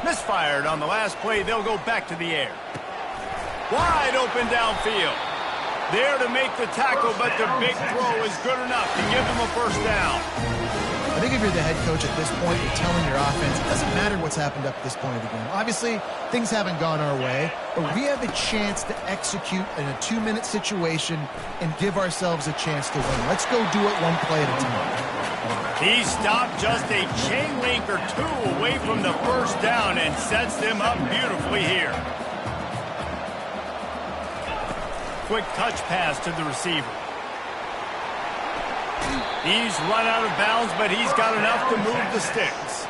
Misfired on the last play. They'll go back to the air. Wide open downfield. There to make the tackle, but the big throw is good enough to give them a first down. I think if you're the head coach at this point, you're telling your offense, it doesn't matter what's happened up to this point of the game. Obviously, things haven't gone our way, but we have a chance to execute in a 2-minute situation and give ourselves a chance to win. Let's go do it one play at a time. He stopped just a chain link or two away from the first down and sets them up beautifully here. Quick touch pass to the receiver. He's run out of bounds, but he's got enough to move the sticks.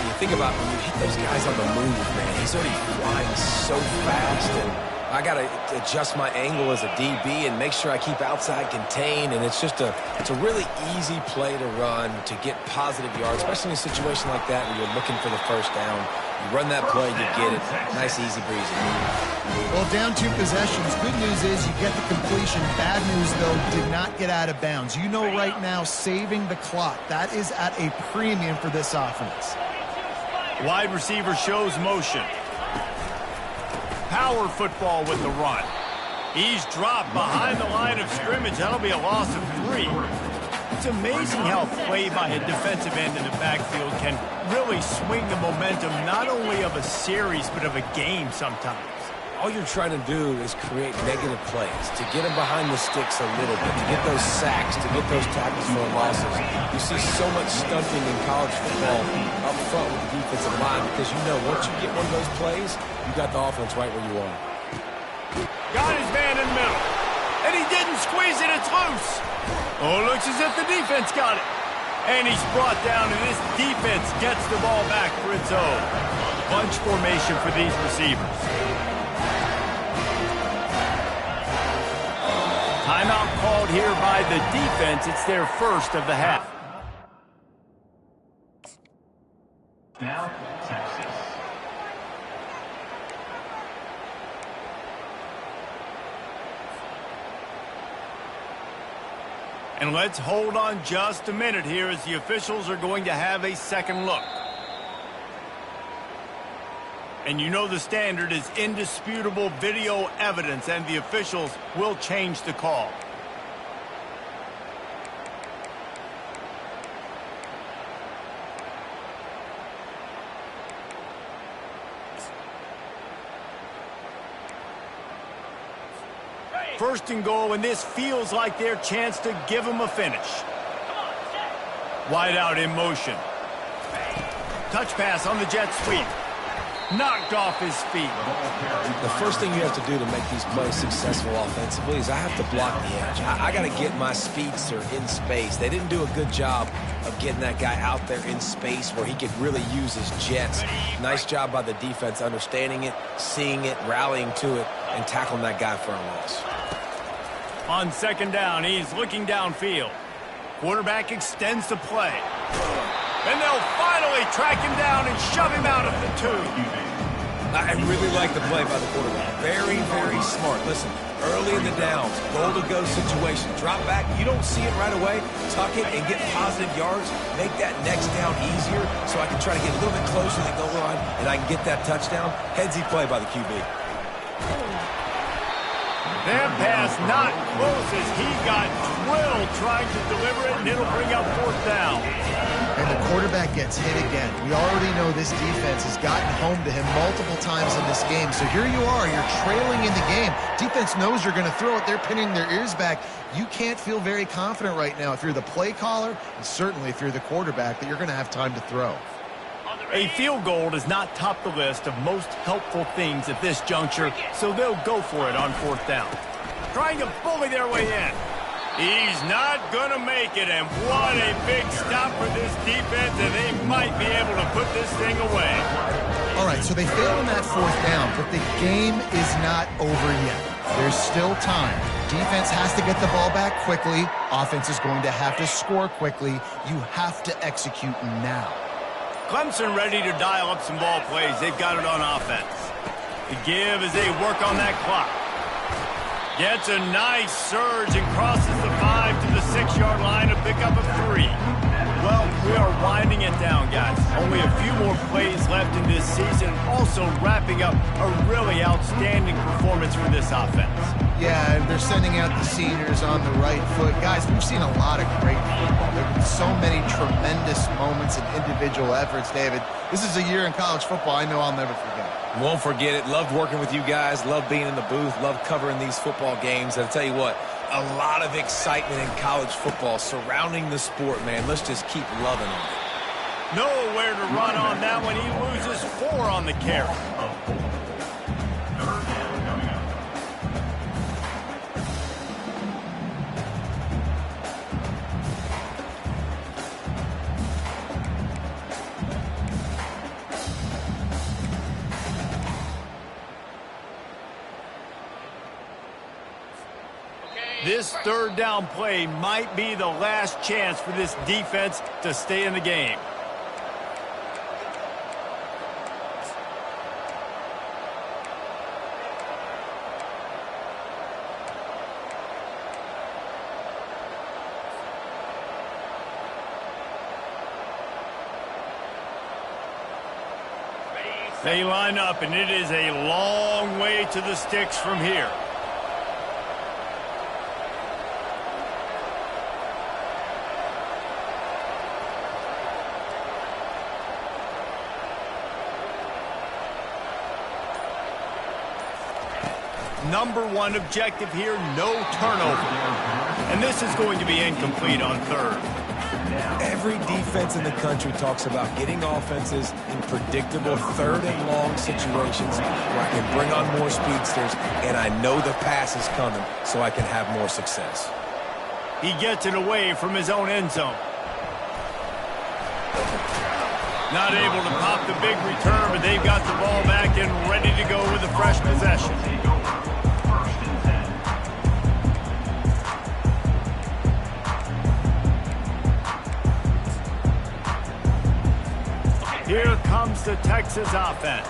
You think about when you hit those guys on the move, man, he's already flying so fast, and I got to adjust my angle as a DB and make sure I keep outside contained, and it's just it's a really easy play to run to get positive yards, especially in a situation like that where you're looking for the first down. You run that play, you get it. Nice, easy breezy. Well, down 2 possessions. Good news is you get the completion. Bad news, though, did not get out of bounds. You know right now, saving the clock. That is at a premium for this offense. Wide receiver shows motion. Power football with the run. He's dropped behind the line of scrimmage. That'll be a loss of 3. It's amazing how play by a defensive end in the backfield can really swing the momentum not only of a series but of a game sometimes. All you're trying to do is create negative plays, to get them behind the sticks a little bit, to get those sacks, to get those tackles for losses. You see so much stunting in college football up front with the defensive line because you know once you get one of those plays, you got the offense right where you want it. Got his man in the middle. And he didn't squeeze it. It's loose. Oh, looks as if the defense got it. And he's brought down, and this defense gets the ball back for its own. Bunch formation for these receivers. Timeout called here by the defense. It's their first of the half. Now, Texas. And let's hold on just a minute here as the officials are going to have a second look. And you know the standard is indisputable video evidence, and the officials will change the call. First and goal, and this feels like their chance to give them a finish. Wide out in motion. Touch pass on the jet sweep. Knocked off his feet. The first thing you have to do to make these plays successful offensively is I have to block the edge. I got to get my speedster in space. They didn't do a good job of getting that guy out there in space where he could really use his jets. Nice job by the defense understanding it, seeing it, rallying to it, and tackling that guy for a loss. On second down, he's looking downfield. Quarterback extends the play. And they'll finally track him down and shove him out of the 2. I really like the play by the quarterback. Very, very smart. Listen, early in the downs, goal-to-go situation. Drop back, you don't see it right away. Tuck it and get positive yards. Make that next down easier so I can try to get a little bit closer to the goal line and I can get that touchdown. Headsy play by the QB. That pass not close as he got drilled trying to deliver it, and it'll bring up fourth down. And the quarterback gets hit again. We already know this defense has gotten home to him multiple times in this game. So here you are, you're trailing in the game. Defense knows you're going to throw it. They're pinning their ears back. You can't feel very confident right now if you're the play caller, and certainly if you're the quarterback, that you're going to have time to throw. A field goal does not top the list of most helpful things at this juncture, so they'll go for it on fourth down. Trying to bully their way in. He's not going to make it, and what a big stop for this defense, and they might be able to put this thing away. All right, so they fail on that fourth down, but the game is not over yet. There's still time. Defense has to get the ball back quickly. Offense is going to have to score quickly. You have to execute now. Clemson ready to dial up some ball plays. They've got it on offense. The give as they work on that clock. Gets a nice surge and crosses the 5 to the 6-yard line to pick up a 3. Well, we are winding it down, guys. Only a few more plays left in this season. Also wrapping up a really outstanding performance for this offense. Yeah, and they're sending out the seniors on the right foot. Guys, we've seen a lot of great football. There have been so many tremendous moments and individual efforts, David. This is a year in college football I know I'll never forget. Won't forget it. Loved working with you guys. Loved being in the booth. Loved covering these football games. And I'll tell you what, a lot of excitement in college football surrounding the sport, man. Let's just keep loving on it. Nowhere to run on that one. He loses 4 on the carry. This third down play might be the last chance for this defense to stay in the game. They line up, and it is a long way to the sticks from here. Number 1 objective here, no turnover. And this is going to be incomplete on third. Every defense in the country talks about getting offenses in predictable third and long situations where I can bring on more speedsters and I know the pass is coming so I can have more success. He gets it away from his own end zone. Not able to pop the big return, but they've got the ball back and ready to go with a fresh possession. Here comes the Texas offense.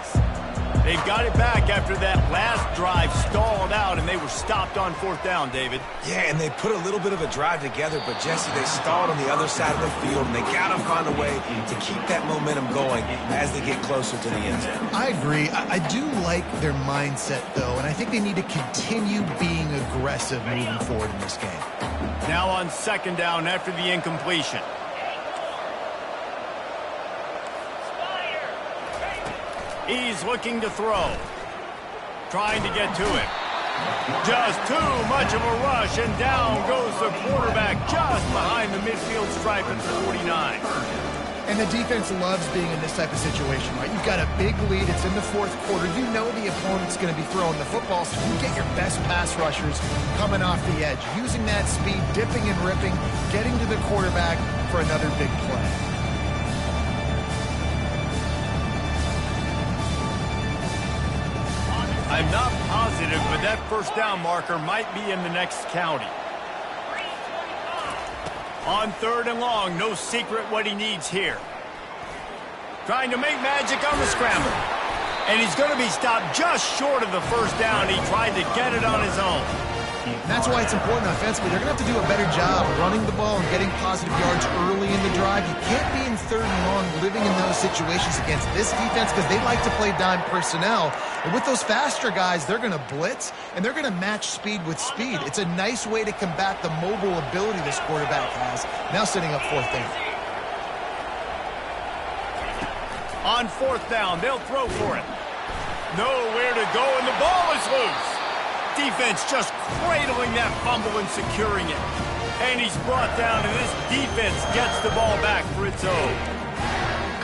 They've got it back after that last drive stalled out, and they were stopped on fourth down, David. Yeah, and they put a little bit of a drive together, but, Jesse, they stalled on the other side of the field, and they got to find a way to keep that momentum going as they get closer to the end zone. I agree. I do like their mindset, though, and I think they need to continue being aggressive moving forward in this game. Now on second down after the incompletion. He's looking to throw. Trying to get to him. Just too much of a rush, and down goes the quarterback just behind the midfield stripe at the 49. And the defense loves being in this type of situation, right? You've got a big lead. It's in the fourth quarter. You know the opponent's going to be throwing the football, so you get your best pass rushers coming off the edge, using that speed, dipping and ripping, getting to the quarterback for another big play. I'm not positive, but that first down marker might be in the next county. On third and long, no secret what he needs here. Trying to make magic on the scramble. And he's going to be stopped just short of the first down. He tried to get it on his own. And that's why it's important offensively. They're going to have to do a better job running the ball and getting positive yards early in the drive. You can't be in third and long living in those situations against this defense because they like to play dime personnel. And with those faster guys, they're going to blitz, and they're going to match speed with speed. It's a nice way to combat the mobile ability this quarterback has. Now setting up fourth down. On fourth down, they'll throw for it. Nowhere to go, and the ball is loose. Defense just cradling that fumble and securing it. And he's brought down, and this defense gets the ball back for its own.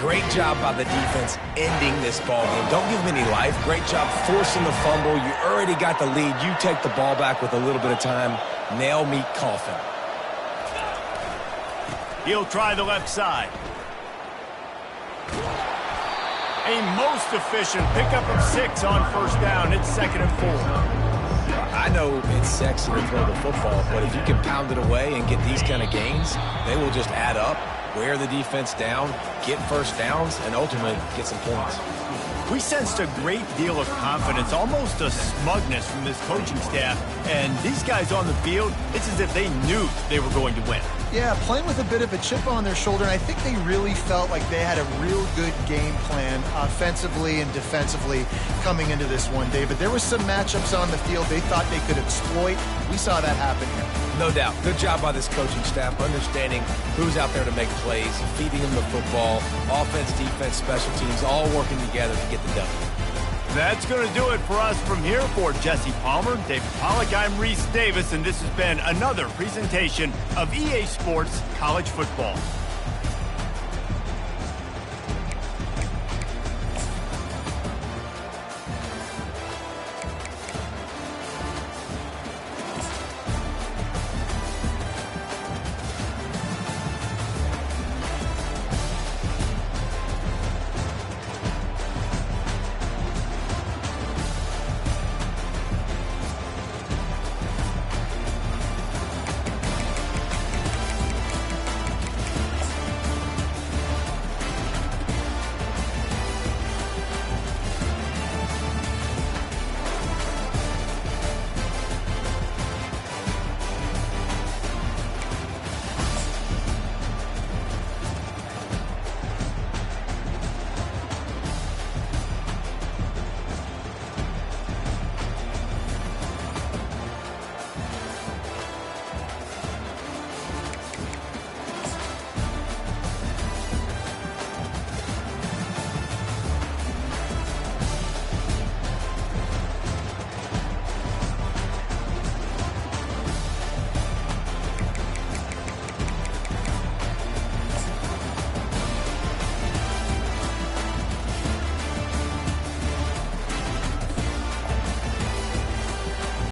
Great job by the defense ending this ball game. Don't give them any life. Great job forcing the fumble. You already got the lead. You take the ball back with a little bit of time. Nail, meet, coffin. He'll try the left side. A most efficient pickup of 6 on first down. It's 2nd and 4. I know it's sexy to throw the football, but if you can pound it away and get these kind of gains, they will just add up, wear the defense down, get first downs, and ultimately get some points. We sensed a great deal of confidence, almost a smugness from this coaching staff. And these guys on the field, it's as if they knew they were going to win. Yeah, playing with a bit of a chip on their shoulder, and I think they really felt like they had a real good game plan offensively and defensively coming into this one, David. There were some matchups on the field they thought they could exploit. We saw that happen here. No doubt. Good job by this coaching staff, understanding who's out there to make plays, feeding them the football, offense, defense, special teams, all working together to get the W. That's going to do it for us from here. For Jesse Palmer, David Pollack, I'm Reese Davis, and this has been another presentation of EA Sports College Football.